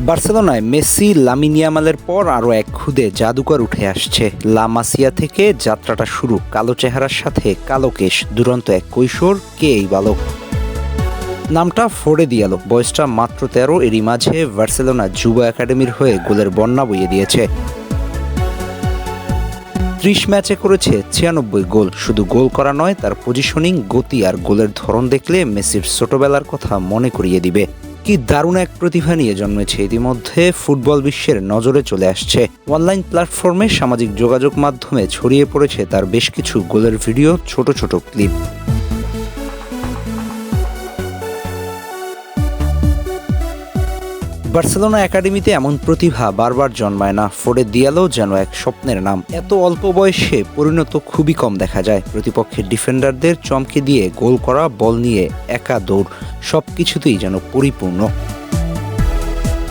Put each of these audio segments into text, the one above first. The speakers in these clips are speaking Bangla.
বার্সেলোনায় মেসি, লামিন ইয়ামালের পর আরও এক খুদে জাদুকর উঠে আসছে। লা মাসিয়া থেকে যাত্রাটা শুরু। কালো চেহারার সাথে কালো কেশ, দুরন্ত এক কৈশোর। কে এই বালক? নামটা ফোরে দিয়ালো, বয়সটা মাত্র 13। এরই মাঝে বার্সেলোনা যুব একাডেমির হয়ে গোলের বন্যা বইয়ে দিয়েছে। 30 ম্যাচে করেছে 96 গোল। শুধু গোল করা নয়, তার পজিশনিং, গতি আর গোলের ধরন দেখলে মেসির ছোটবেলার কথা মনে করিয়ে দিবে। কি দারুণ এক প্রতিভা নিয়ে জন্মেছে, ইতিমধ্যে ফুটবল বিশ্বের নজরে চলে আসছে। অনলাইন প্ল্যাটফর্মে, সামাজিক যোগাযোগ মাধ্যমে ছড়িয়ে পড়েছে তার বেশ কিছু গোলের ভিডিও, ছোট ছোট ক্লিপ। বার্সেলোনা একাডেমিতে এমন প্রতিভা বারবার জন্মায় না। ফোরে দিয়ালো যেন এক স্বপ্নের নাম। এত অল্প বয়সে পরিণত খুবই কম দেখা যায়। প্রতিপক্ষের ডিফেন্ডারদের চমকে দিয়ে গোল করা, বল নিয়ে একা দৌড়, সবকিছুতেই যেন পরিপূর্ণ।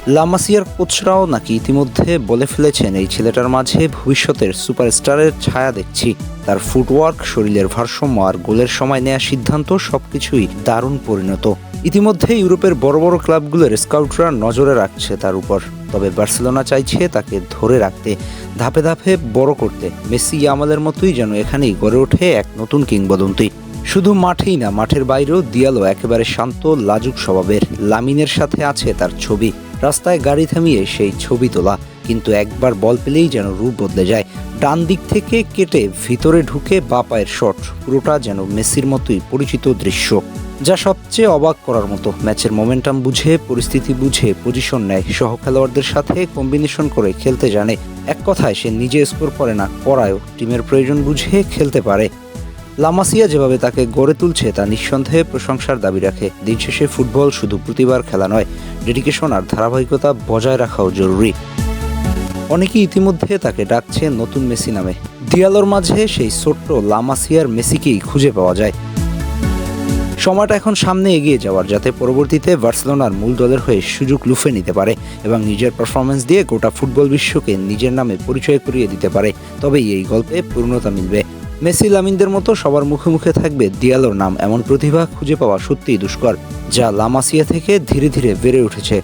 লা মাসিয়ার কোচরাও নাকি ইতিমধ্যে বলে ফেলেছেন, এই ছেলেটার মাঝে ভবিষ্যতের সুপারস্টারের ছায়া দেখছি। তার ফুটওয়ার্ক, শরীরের ভারসাম্য আর গোলের সময় নেওয়া সিদ্ধান্ত, সবকিছুই দারুণ পরিণত। ইতিমধ্যে ইউরোপের বড় বড় ক্লাবগুলোর স্কাউটরা নজরে রাখছে তার উপর। তবে বার্সেলোনা চাইছে তাকে ধরে রাখতে, ধাপে ধাপে বড় করতে। মেসি, ইয়ামালের মতোই যেন এখানেই গড়ে ওঠে এক নতুন কিংবদন্তি। শুধু মাঠেই না, মাঠের বাইরেও দিয়ালো একেবারে শান্ত, লাজুক স্বভাবের। লামিনের সাথে আছে তার ছবি, রাস্তায় গাড়ি থামিয়ে সেই ছবি তোলা। কিন্তু একবার বল পেলেই যেন রূপ বদলে যায়। ডান দিক থেকে কেটে ভিতরে ঢুকে বাঁ পায়ের শট, পুরোটা যেন মেসির মতোই পরিচিত দৃশ্য। যা সবচেয়ে অবাক করার মতো, ম্যাচের মোমেন্টাম বুঝে, পরিস্থিতি বুঝে পজিশন নেয়। সহ খেলোয়াড়দের সাথে কম্বিনেশন করে খেলতে জানে। এক কথায়, সে নিজে স্কোর করে না, করায়ও। টিমের প্রয়োজন বুঝে খেলতে পারে। লা মাসিয়া যেভাবে তাকে গড়ে তুলছে তা নিঃসন্দেহে প্রশংসার দাবি রাখে। দিন শেষে ফুটবল শুধু প্রতিবার খেলা নয়, ডেডিকেশন আর ধারাবাহিকতা বজায় রাখাও জরুরি। অনেকেই ইতিমধ্যে তাকে ডাকছে নতুন মেসি নামে। দিয়ালোর মাঝে সেই ছোট্ট লা মাসিয়ার মেসিকেই খুঁজে পাওয়া যায়। সময়টা এখন সামনে এগিয়ে যাওয়ার, যাতে পরবর্তীতে বার্সেলোনার মূল দলের হয়ে সুযোগ লুফে নিতে পারে এবং নিজের পারফরমেন্স দিয়ে গোটা ফুটবল বিশ্বকে নিজের নামে পরিচয় করিয়ে দিতে পারে। তবেই এই গল্পে পূর্ণতা মিলবে। মেসি, লামিনদের মতো সবার মুখে মুখে থাকবে দিয়ালোর নাম। এমন প্রতিভা খুঁজে পাওয়া সত্যিই দুষ্কর, যা লা মাসিয়া থেকে ধীরে ধীরে বেড়ে উঠেছে।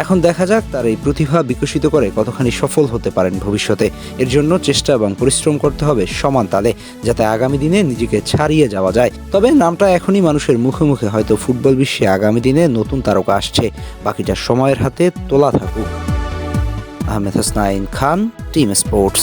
এখন দেখা যাক তার এই প্রতিভা বিকশিত করে কতখানি সফল হতে পারেন ভবিষ্যতে। এর জন্য চেষ্টা এবং পরিশ্রম করতে হবে সমান তালে, যাতে আগামী দিনে নিজেকে ছাড়িয়ে যাওয়া যায়। তবে নামটা এখনই মানুষের মুখে মুখে, হয়তো ফুটবল বিশ্বে আগামী দিনে নতুন তারকা আসছে। বাকিটা সময়ের হাতে তোলা থাকুক। আহমেদ হোসনাইন খান, টিম স্পোর্টস।